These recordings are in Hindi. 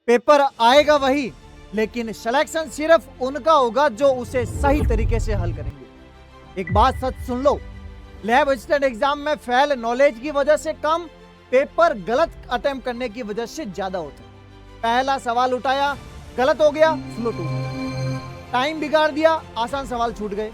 पेपर आएगा वही, लेकिन सिलेक्शन सिर्फ उनका होगा जो उसे सही तरीके से हल करेंगे। एक बात सच सुन लो, लैब असिस्टेंट एग्जाम में फेल नॉलेज की वजह से कम, पेपर गलत अटेम्प्ट करने की वजह से ज्यादा होते हैं। पहला सवाल उठाया, गलत हो गया, फ्लो टूट गया। टाइम बिगाड़ दिया, आसान सवाल छूट गए।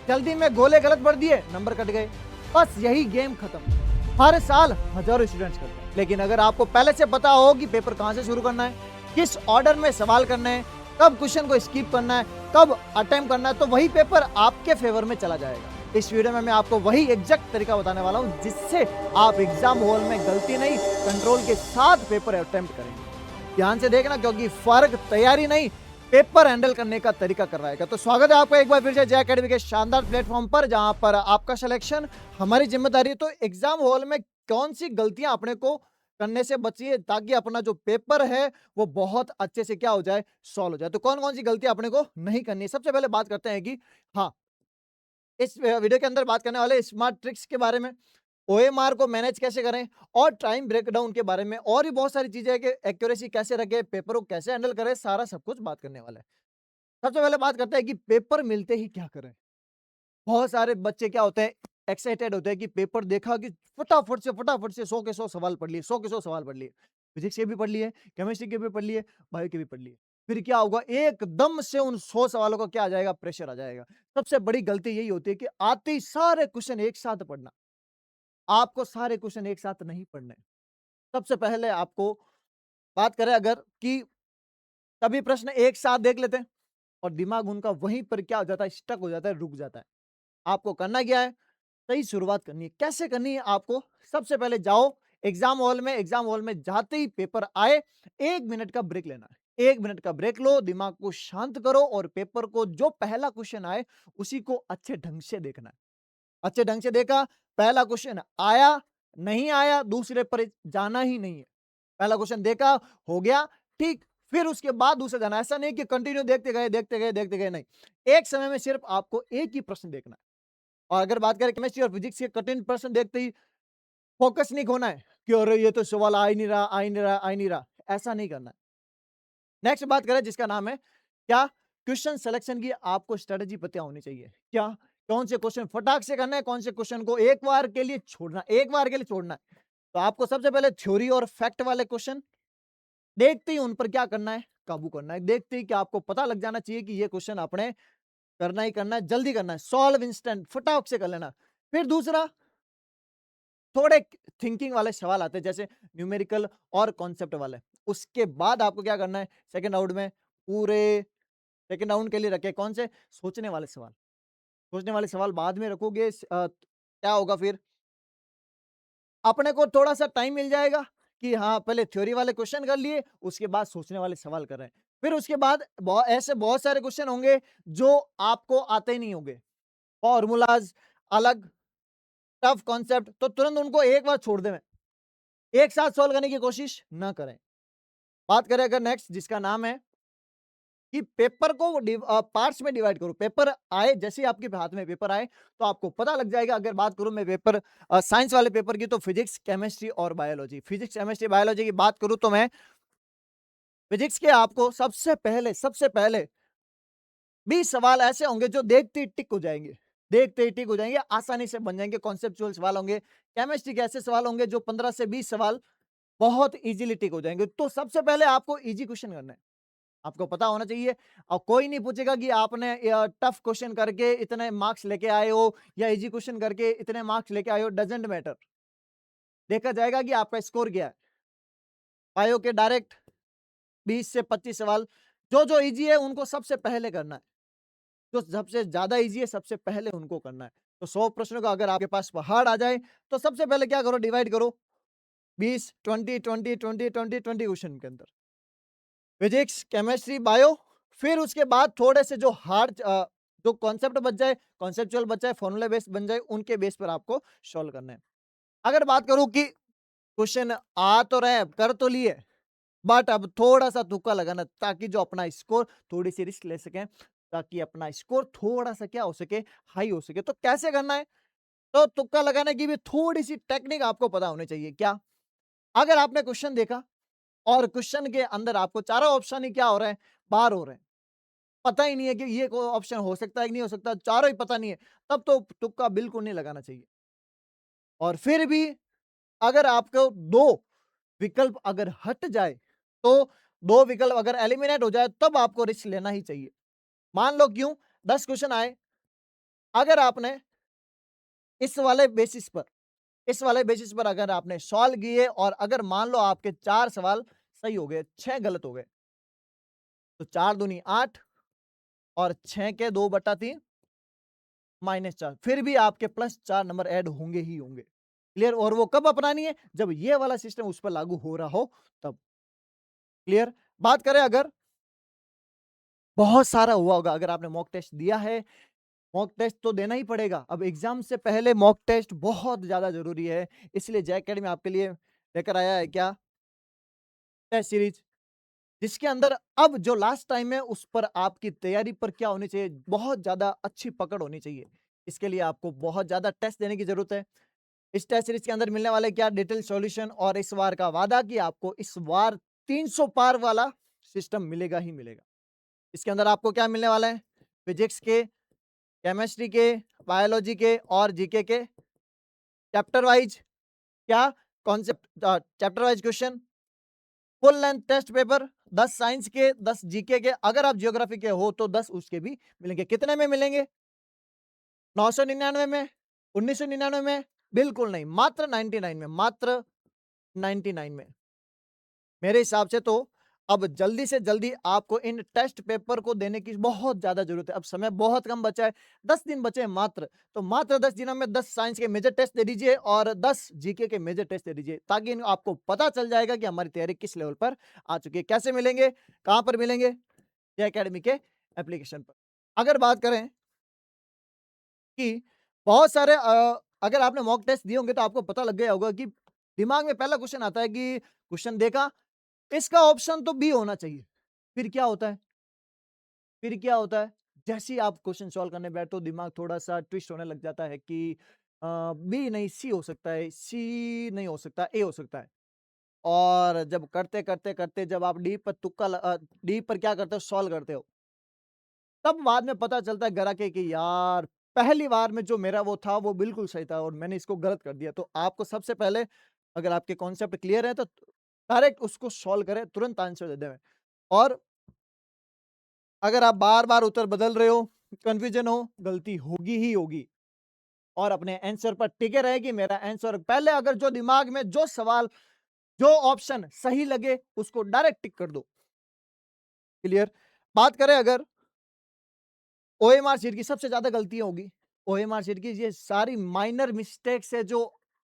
जल्दी में गोले गलत भर दिए, नंबर कट गए। बस यही गेम खत्म। हर साल हजारों स्टूडेंट्स करते हैं, लेकिन अगर आपको पहले से पता हो कि पेपर कहां से शुरू करना है, किस ऑर्डर में सवाल करने हैं, कब क्वेश्चन को स्किप करना है, कब अटेम्प्ट करना है, तो वही पेपर आपके फेवर में चला जाएगा। इस वीडियो में मैं आपको वही एग्जैक्ट तरीका बताने वाला हूं जिससे आप एग्जाम हॉल में गलती नहीं, कंट्रोल के साथ पेपर अटेम्प्ट करेंगे। ध्यान से देखना, क्योंकि फर्क तैयारी नहीं, पेपर हैंडल करने का तरीका करवाएगा। तो स्वागत है आपका एक बार फिर से जय अकेडमी के शानदार प्लेटफॉर्म पर, जहां पर आपका सिलेक्शन हमारी जिम्मेदारी है। तो एग्जाम हॉल में कौन सी गलतियां अपने को करने से बचिए ताकि अपना जो पेपर है वो बहुत अच्छे से क्या हो जाए, सॉल्व हो जाए। तो कौन कौन सी गलतियां अपने को नहीं करनी है, सबसे पहले बात करते हैं कि हाँ, इस वीडियो के अंदर बात करने वाले स्मार्ट ट्रिक्स के बारे में, ओएमआर को मैनेज कैसे करें और टाइम ब्रेकडाउन के बारे में, और भी बहुत सारी चीजें है कि एक्यूरेसी कैसे रखें, पेपर को कैसे हैंडल करें, सारा सब कुछ बात करने वाला है। सबसे पहले बात करते हैं कि पेपर मिलते ही क्या करें। बहुत सारे बच्चे क्या होते हैं, एक्साइटेड होते हैं कि पेपर देखा कि फटाफट से 100 के 100 सवाल पढ़ लिए, 100 के 100 सवाल पढ़ लिए, फिजिक्स के भी पढ़ लिए, केमिस्ट्री के भी पढ़ लिए, बायो के भी पढ़ लिए। फिर क्या होगा, एकदम से उन 100 सवालों का क्या आ जाएगा, प्रेशर आ जाएगा। सबसे बड़ी गलती यही होती है कि आते ही सारे क्वेश्चन एक साथ पढ़ना। आपको सारे क्वेश्चन एक साथ नहीं पढ़ने। सबसे पहले आपको बात करें अगर कि सभी प्रश्न एक साथ देख लेते हैं और दिमाग उनका वहीं पर क्या हो जाता है, स्टक हो जाता है, रुक जाता है। आपको करना क्या है, सही शुरुआत करनी है। कैसे करनी है आपको, सबसे पहले जाओ एग्जाम हॉल में, एग्जाम हॉल में जाते ही पेपर आए, 1 मिनट का ब्रेक लेना है। 1 मिनट का ब्रेक लो, दिमाग को शांत करो और पेपर को जो पहला क्वेश्चन आए उसी को अच्छे ढंग से देखना है। अच्छे ढंग से देखा, पहला क्वेश्चन आया, नहीं आया, दूसरे पर जाना ही नहीं है। पहला क्वेश्चन देखा, हो गया, ठीक, फिर उसके बाद दूसरे जाना। ऐसा नहीं कि कंटिन्यू देखते गए, नहीं। एक समय में सिर्फ आपको एक ही प्रश्न देखना है। और अगर बात करें केमिस्ट्री और फिजिक्स के कठिन प्रश्न देखते ही फोकस नहीं खोना है कि अरे ये तो सवाल आ ही नहीं रहा, आ ही नहीं रहा, आ ही नहीं रहा, ऐसा नहीं करना है। नेक्स्ट बात करें जिसका नाम है क्या, क्वेश्चन सिलेक्शन की आपको स्ट्रेटेजी पता होनी चाहिए। क्या, कौन से क्वेश्चन फटाक से करना है, कौन से क्वेश्चन को एक बार के लिए छोड़ना, एक बार के लिए छोड़ना है। तो आपको सबसे पहले थ्योरी और फैक्ट वाले क्वेश्चन देखते ही उन पर क्या करना है, काबू करना है। देखते ही कि आपको पता लग जाना चाहिए कि ये क्वेश्चन आपने करना ही करना है, जल्दी करना है, सॉल्व इंस्टेंट, फटाक से कर लेना। फिर दूसरा, थोड़े थिंकिंग वाले सवाल आते हैं जैसे न्यूमेरिकल और कॉन्सेप्ट वाले। उसके बाद आपको क्या करना है, सेकंड राउंड में, पूरे सेकंड राउंड के लिए रखे कौन से, सोचने वाले सवाल। सोचने वाले सवाल बाद में रखोगे, क्या होगा फिर, अपने को थोड़ा सा टाइम मिल जाएगा कि हाँ पहले थ्योरी वाले क्वेश्चन कर लिए, उसके बाद सोचने वाले सवाल कर रहे हैं। फिर उसके बाद ऐसे बहुत सारे क्वेश्चन होंगे जो आपको आते ही नहीं होंगे, फॉर्मूलाज अलग, टफ कॉन्सेप्ट, तो तुरंत उनको एक बार छोड़ दें, एक साथ सॉल्व करने की कोशिश ना करें। बात करें अगर नेक्स्ट जिसका नाम है कि पेपर को पार्ट्स में डिवाइड करो। पेपर आए, जैसे ही आपके हाथ में पेपर आए तो आपको पता लग जाएगा। अगर बात करूं मैं पेपर साइंस वाले पेपर की, तो फिजिक्स, केमिस्ट्री और बायोलॉजी। फिजिक्स, केमिस्ट्री, बायोलॉजी की बात करूं तो मैं फिजिक्स के आपको सबसे पहले 20 सवाल ऐसे होंगे जो देखते ही टिक हो जाएंगे, देखते ही टिक हो जाएंगे, आसानी से बन जाएंगे, कॉन्सेप्चुअल सवाल होंगे। केमिस्ट्री के ऐसे सवाल होंगे जो 15 से 20 सवाल बहुत इजीली टिक हो जाएंगे। तो सबसे पहले आपको इजी क्वेश्चन करना है, आपको पता होना चाहिए। और कोई नहीं पूछेगा कि आपने टफ क्वेश्चन करके इतने मार्क्स लेके आए हो या इजी क्वेश्चन करके इतने मार्क्स लेके आए हो, डजेंट मैटर। देखा जाएगा कि आपका स्कोर क्या है। बायो के डायरेक्ट 20 से 25 सवाल, जो जो इजी है उनको सबसे पहले करना है, जो सबसे ज्यादा इजी है सबसे पहले उनको करना है। तो 100 प्रश्नों का अगर आपके पास पहाड़ आ जाए तो सबसे पहले क्या करो, डिवाइड करो 20, 20, 20, 20, 20, 20 क्वेश्चन के अंदर, फिजिक्स, केमिस्ट्री, बायो। फिर उसके बाद थोड़े से जो हार्ड जो कॉन्सेप्ट बच जाए, कॉन्सेप्चुअल बच जाए, फॉर्मूला बेस बन जाए, उनके बेस पर आपको सॉल्व करना है। अगर बात करूं कि क्वेश्चन आ तो रहे, कर तो लिए, बट अब थोड़ा सा तुक्का लगाना ताकि जो अपना स्कोर, थोड़ी सी रिस्क ले सकें ताकि अपना स्कोर थोड़ा सा क्या हो सके, हाई हो सके। तो कैसे करना है, तो तुक्का लगाने की भी थोड़ी सी टेक्निक आपको पता होनी चाहिए। क्या, अगर आपने क्वेश्चन देखा और क्वेश्चन के अंदर आपको चारों ऑप्शन ही क्या हो रहे हैं, बाहर हो रहे हैं। पता ही नहीं है कि ये कोई ऑप्शन हो सकता है कि नहीं हो सकता, चारों ही पता नहीं है, तब तो तुक्का बिल्कुल नहीं लगाना चाहिए। और फिर भी अगर आपको 2 विकल्प अगर हट जाए, तो 2 विकल्प अगर एलिमिनेट हो जाए, तब आपको रिस्क लेना ही चाहिए। मान लो क्यों 10 क्वेश्चन आए, अगर आपने इस वाले बेसिस पर इस वाले बेसिस पर अगर आपने सॉल्व किए और अगर मान लो आपके 4 सवाल सही हो गए, 6 गलत हो गए, तो 4 दूनी 8 और 6 के 2/3 -4, फिर भी आपके +4 नंबर ऐड होंगे ही होंगे। क्लियर? और वो कब अपनानी है? जब ये वाला सिस्टम उस पर लागू हो रहा हो तब। क्लियर? बात करें अगर बहुत सारा हुआ होगा, अगर आपने मॉक टेस्ट दिया है, मॉक टेस्ट तो देना ही पड़ेगा। अब एग्जाम से पहले मॉक टेस्ट बहुत ज्यादा जरूरी है, इसलिए जे अकेडमी आपके लिए लेकर आया है क्या, टेस्ट सीरीज, जिसके अंदर अब जो लास्ट टाइम है उस पर आपकी तैयारी पर क्या होनी चाहिए, बहुत ज्यादा अच्छी पकड़ होनी चाहिए। इसके लिए आपको बहुत ज्यादा टेस्ट देने की जरूरत है। इस टेस्ट सीरीज के अंदर मिलने वाले क्या डिटेल सॉल्यूशन, और इस बार का वादा कि आपको इस बार 300 पार वाला सिस्टम मिलेगा ही मिलेगा। इसके अंदर आपको क्या मिलने वाला है, फिजिक्स के, केमिस्ट्री के, बायोलॉजी के और जीके के चैप्टर वाइज क्या concept, chapter wise question, full length test paper, 10 science के, 10 जीके के, अगर आप जियोग्राफी के हो तो 10 उसके भी मिलेंगे। कितने में मिलेंगे? 999 में, 1999 में? बिल्कुल नहीं, मात्र 99 में, मात्र 99 में। मेरे हिसाब से तो अब जल्दी से जल्दी आपको इन टेस्ट पेपर को देने की बहुत ज्यादा जरूरत है। अब समय बहुत कम बचा है, 10 दिन बचे हैं मात्र, तो मात्र 10 दिनों में 10 साइंस के मेजर टेस्ट दे दीजिए और 10 जीके के मेजर टेस्ट दे दीजिए, ताकि आपको पता चल जाएगा कि हमारी तैयारी किस लेवल पर आ चुकी है। कैसे मिलेंगे, कहां पर मिलेंगे? जे अकेडमी के एप्लीकेशन पर। अगर बात करें कि बहुत सारे अगर आपने मॉक टेस्ट दिए होंगे तो आपको पता लग गया होगा कि दिमाग में पहला क्वेश्चन आता है कि क्वेश्चन देखा, इसका ऑप्शन तो बी होना चाहिए। फिर क्या होता है? फिर क्या होता है? जैसे ही आप क्वेश्चन सॉल्व करने बैठो, दिमाग थोड़ा-सा ट्विस्ट होने लग जाता है कि बी नहीं सी हो सकता है, सी नहीं हो सकता, ए हो सकता है। और जब करते-करते जब आप डी पर क्या करते हो, सॉल्व करते हो, तब बाद में पता चलता है घर आके कि यार पहली बार में जो मेरा वो था वो बिल्कुल सही था और मैंने इसको गलत कर दिया। तो आपको सबसे पहले अगर आपके कॉन्सेप्ट क्लियर है तो डायरेक्ट उसको सॉल्व करें, तुरंत आंसर दे दें। और अगर आप बार-बार उत्तर बदल रहे हो, कन्फ्यूजन हो, गलती होगी ही होगी। और अपने आंसर पर टिके रहे कि मेरा आंसर पहले, अगर जो दिमाग में जो सवाल, जो ऑप्शन सही लगे उसको डायरेक्ट टिक कर दो। क्लियर? बात करें अगर ओएमआर शीट की, सबसे ज्यादा गलतियां होगी ओएमआर शीट की, ये सारी माइनर मिस्टेक्स है जो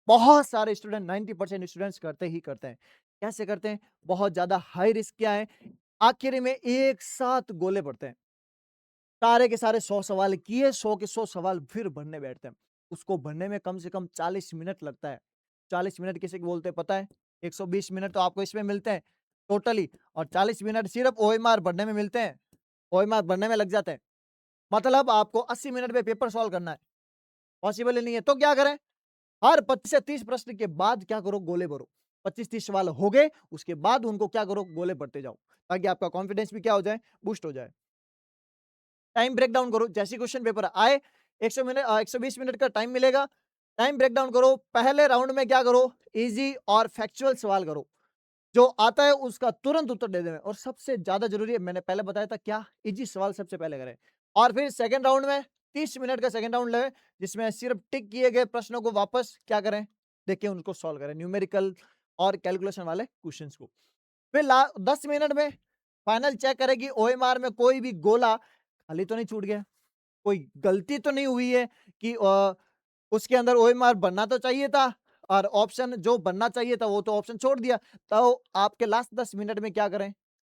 बहुत सारे स्टूडेंट, 90% स्टूडेंट्स करते ही करते हैं। कैसे करते हैं? बहुत ज्यादा हाई रिस्क क्या है, आखिर में एक साथ गोले पड़ते हैं। सारे के सारे 100 सवाल किए, 100 के 100 सवाल फिर भरने बैठते हैं। उसको भरने में कम से कम 40 मिनट लगता है। 40 मिनट किसे बोलते हैं पता है? 120 मिनट तो आपको इसमें मिलते हैं टोटली, और 40 मिनट सिर्फ ओएमआर भरने में मिलते हैं। ओएमआर भरने में लग जाते हैं। मतलब आपको 80 मिनट में पेपर सॉल्व करना है। पॉसिबल ही नहीं है। तो क्या करें? हर 25 से 30 प्रश्न के बाद क्या करो? गोले भरो। 25-30 सवाल हो गए, उसके बाद उनको क्या करो? गोले भरते जाओ, ताकि आपका कॉन्फिडेंस भी क्या हो जाए? बूस्ट हो जाए। टाइम ब्रेक डाउन करो, जैसे क्वेश्चन पेपर आए 120 मिनट का टाइम मिलेगा, टाइम ब्रेक डाउन करो। पहले राउंड में क्या करो? इजी और फैक्चुअल सवाल करो, जो आता है उसका तुरंत उत्तर दे दें। और सबसे ज्यादा जरूरी है, मैंने पहले बताया था क्या, इजी सवाल सबसे पहले करें। और फिर सेकंड राउंड में 30 मिनट का सेकंड राउंड ले, जिसमें सिर्फ टिक किए गए प्रश्नों को वापस क्या करें? देखिए, उनको सॉल्व करें, न्यूमेरिकल और कैलकुलेशन वाले क्वेश्चंस को। फिर 10 मिनट में फाइनल चेक करें कि ओएमआर में कोई भी गोला खाली तो नहीं छूट गया, कोई गलती तो नहीं हुई है कि उसके अंदर ओएमआर बनना तो चाहिए था और ऑप्शन जो बनना चाहिए था वो तो ऑप्शन छोड़ दिया। तो आपके लास्ट 10 मिनट में क्या करें?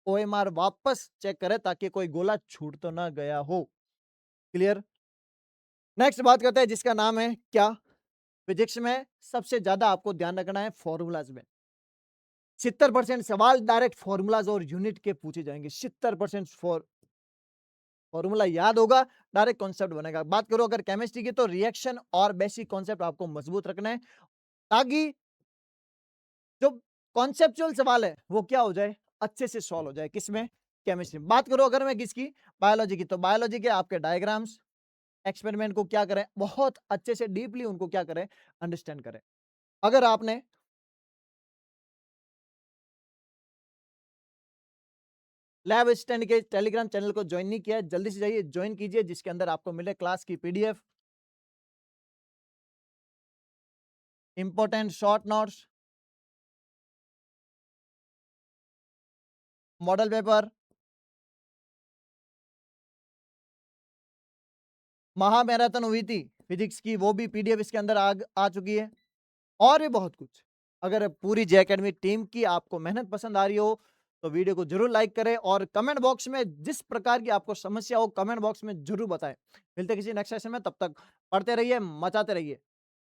ओएमआर वापस चेक करें, ताकि कोई गोला छूट तो ना गया हो। क्लियर? नेक्स्ट बात करते हैं जिसका नाम है क्या, फिजिक्स में सबसे ज्यादा आपको ध्यान रखना है फॉर्मूलाज में। 70% सवाल डायरेक्ट फॉर्मूलाज और यूनिट के पूछे जाएंगे। 70% फॉर्मूला याद होगा, डायरेक्ट कॉन्सेप्ट बनेगा। बात करो अगर केमिस्ट्री की, तो रिएक्शन और बेसिक कॉन्सेप्ट आपको मजबूत रखना है, ताकि जो कॉन्सेप्चुअल सवाल है वो क्या हो जाए, अच्छे से सॉल्व हो जाए। किसमें? केमिस्ट्री में। बात करो अगर मैं किसकी, बायोलॉजी की, तो बायोलॉजी के आपके डायग्राम्स, एक्सपेरिमेंट को क्या करें, बहुत अच्छे से डीपली उनको क्या करें, अंडरस्टैंड करें। अगर आपने लैब असिस्टेंट के टेलीग्राम चैनल को ज्वाइन नहीं किया है, जल्दी से जाइए ज्वाइन कीजिए, जिसके अंदर आपको मिले क्लास की PDF, important short notes, model paper, महामैराथन हुई थी फिजिक्स की, वो भी पीडीएफ इसके अंदर आ चुकी है, और भी बहुत कुछ। अगर पूरी जे एकेडमी टीम की आपको मेहनत पसंद आ रही हो तो वीडियो को जरूर लाइक करें, और कमेंट बॉक्स में जिस प्रकार की आपको समस्या हो कमेंट बॉक्स में जरूर बताएं। मिलते हैं किसी नेक्स्ट सेशन में, तब तक पढ़ते रहिए, मचाते रहिए।